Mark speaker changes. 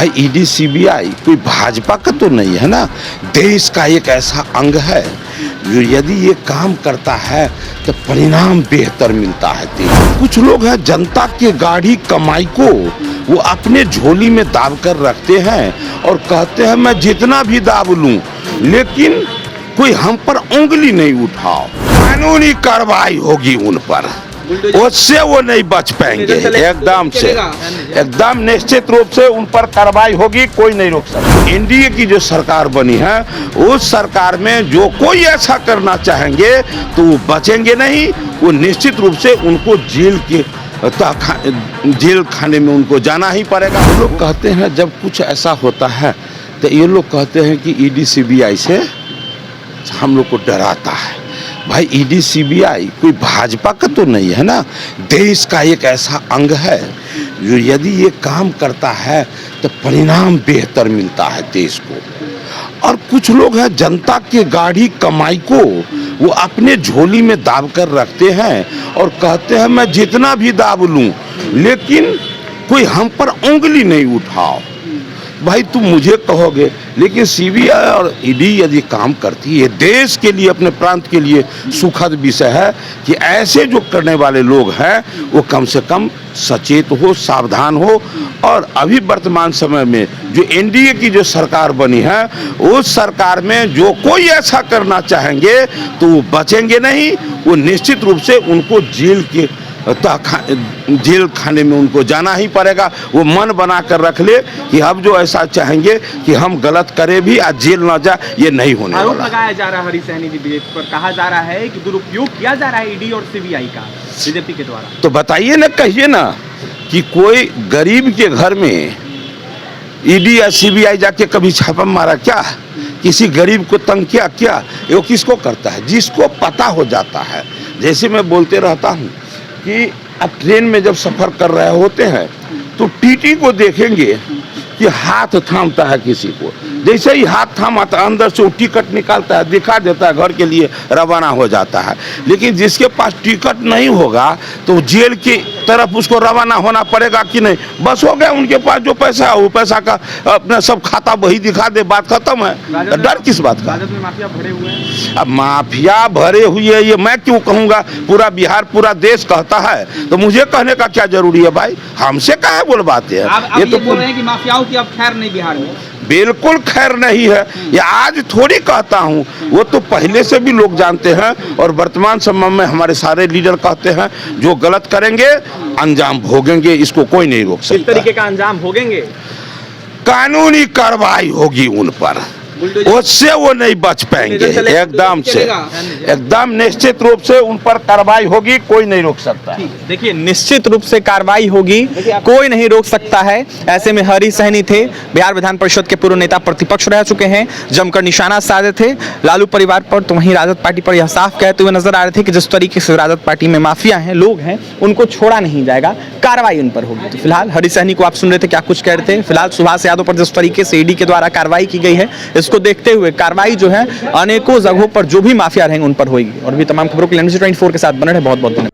Speaker 1: भाई ED CBI कोई भाजपा का तो नहीं है ना, देश का एक ऐसा अंग है जो यदि ये काम करता है तो परिणाम बेहतर मिलता है। कुछ लोग हैं जनता की गाढ़ी कमाई को वो अपने झोली में दाब कर रखते हैं और कहते हैं मैं जितना भी दाब लूं लेकिन कोई हम पर उंगली नहीं उठाओ, कानूनी कार्रवाई होगी उन पर, उससे वो नहीं बच पाएंगे। एकदम से एकदम निश्चित रूप से उन पर कार्रवाई होगी, कोई नहीं रोक सकता। एनडीए की जो सरकार बनी है उस सरकार में जो कोई ऐसा करना चाहेंगे तो वो बचेंगे नहीं, वो निश्चित रूप से उनको जेल खाने में उनको जाना ही पड़ेगा। लोग कहते हैं जब कुछ ऐसा होता है तो ये लोग कहते हैं कि ईडी सीबीआई से हम लोग को डराता है। भाई ईडी सीबीआई कोई भाजपा का तो नहीं है ना, देश का एक ऐसा अंग है जो यदि ये काम करता है तो परिणाम बेहतर मिलता है देश को। और कुछ लोग हैं जनता की गाढ़ी कमाई को वो अपने झोली में दाब कर रखते हैं और कहते हैं मैं जितना भी दाब लूं लेकिन कोई हम पर उंगली नहीं उठाओ। भाई तुम मुझे कहोगे लेकिन सीबीआई और ईडी यदि काम करती है, देश के लिए अपने प्रांत के लिए सुखद विषय है कि ऐसे जो करने वाले लोग हैं वो कम से कम सचेत हो, सावधान हो। और अभी वर्तमान समय में जो एनडीए की जो सरकार बनी है उस सरकार में जो कोई ऐसा करना चाहेंगे तो वो बचेंगे नहीं, वो निश्चित रूप से उनको जेल खाने में उनको जाना ही पड़ेगा। वो मन बना कर रख ले कि अब जो ऐसा चाहेंगे कि हम गलत करें भी आज जेल ना जाए, ये नहीं होने वाला।
Speaker 2: आरोप लगाया जा रहा है हरी सहनी जी बीजेपी पर, कहा जा रहा है कि दुरुपयोग किया जा रहा है ईडी और सीबीआई का बीजेपी के द्वारा।
Speaker 1: तो बताइए ना, कहिए ना कि कोई गरीब के घर में ईडी या सीबीआई जाके कभी छापा मारा क्या? किसी गरीब को तंग किया क्या? वो किसको करता है? जिसको पता हो जाता है। जैसे मैं बोलते रहता हूँ कि अब ट्रेन में जब सफर कर रहे होते हैं तो टीटी को देखेंगे कि हाथ थामता है किसी को, जैसे ही हाथ थामा तो अंदर से वो टिकट निकालता है, दिखा देता है, घर के लिए रवाना हो जाता है। लेकिन जिसके पास टिकट नहीं होगा तो जेल की तरफ उसको रवाना होना पड़ेगा कि नहीं? बस हो गया, उनके पास जो पैसा है वो पैसा का अपना सब खाता वही दिखा दे, बात खत्म है। तो डर किस बात का?
Speaker 2: माफिया भरे हुए हैं।
Speaker 1: अब माफिया भरे हुए ये मैं क्यों कहूँगा, पूरा बिहार पूरा देश कहता है तो मुझे कहने का क्या जरूरी है? भाई हमसे काहे बोलवाते हैं?
Speaker 2: ये तो बोल रहे हैं कि माफियाओं की अब खैर नहीं बिहार में।
Speaker 1: बिल्कुल खैर नहीं है, ये आज थोड़ी कहता हूँ, वो तो पहले से भी लोग जानते हैं और वर्तमान समय में हमारे सारे लीडर कहते हैं जो गलत करेंगे अंजाम भोगेंगे, इसको कोई नहीं रोक सकता।
Speaker 2: किस तरीके का अंजाम भोगेंगे?
Speaker 1: कानूनी कार्रवाई होगी उन पर, उससे वो नहीं बच पाएंगे। एकदम से एकदम निश्चित रूप से उन पर कार्रवाई होगी, कोई नहीं रोक सकता।
Speaker 2: देखिए निश्चित रूप से कार्रवाई होगी, कोई नहीं रोक सकता है। ऐसे में हरी सहनी थे, बिहार विधान परिषद के पूर्व नेता, प्रतिपक्ष रह चुके हैं, जमकर निशाना साधे थे लालू परिवार पर, तो वहीं राजद पार्टी पर यह साफ कहते हुए नजर आ रहे थे कि जिस तरीके से राजद पार्टी में माफिया हैं, लोग हैं, उनको छोड़ा नहीं जाएगा, कार्रवाई उन पर होगी। तो फिलहाल हरी सहनी को आप सुन रहे थे, क्या कुछ कह रहे थे। फिलहाल सुभाष यादव पर जिस तरीके से ईडी के द्वारा कार्रवाई की गई है, इसको देखते हुए कार्रवाई जो है अनेकों जगहों पर जो भी माफिया रहेंगे उन पर होगी। और भी तमाम खबरों के लिए NBC 24 के साथ बने रहे। बहुत बहुत धन्यवाद।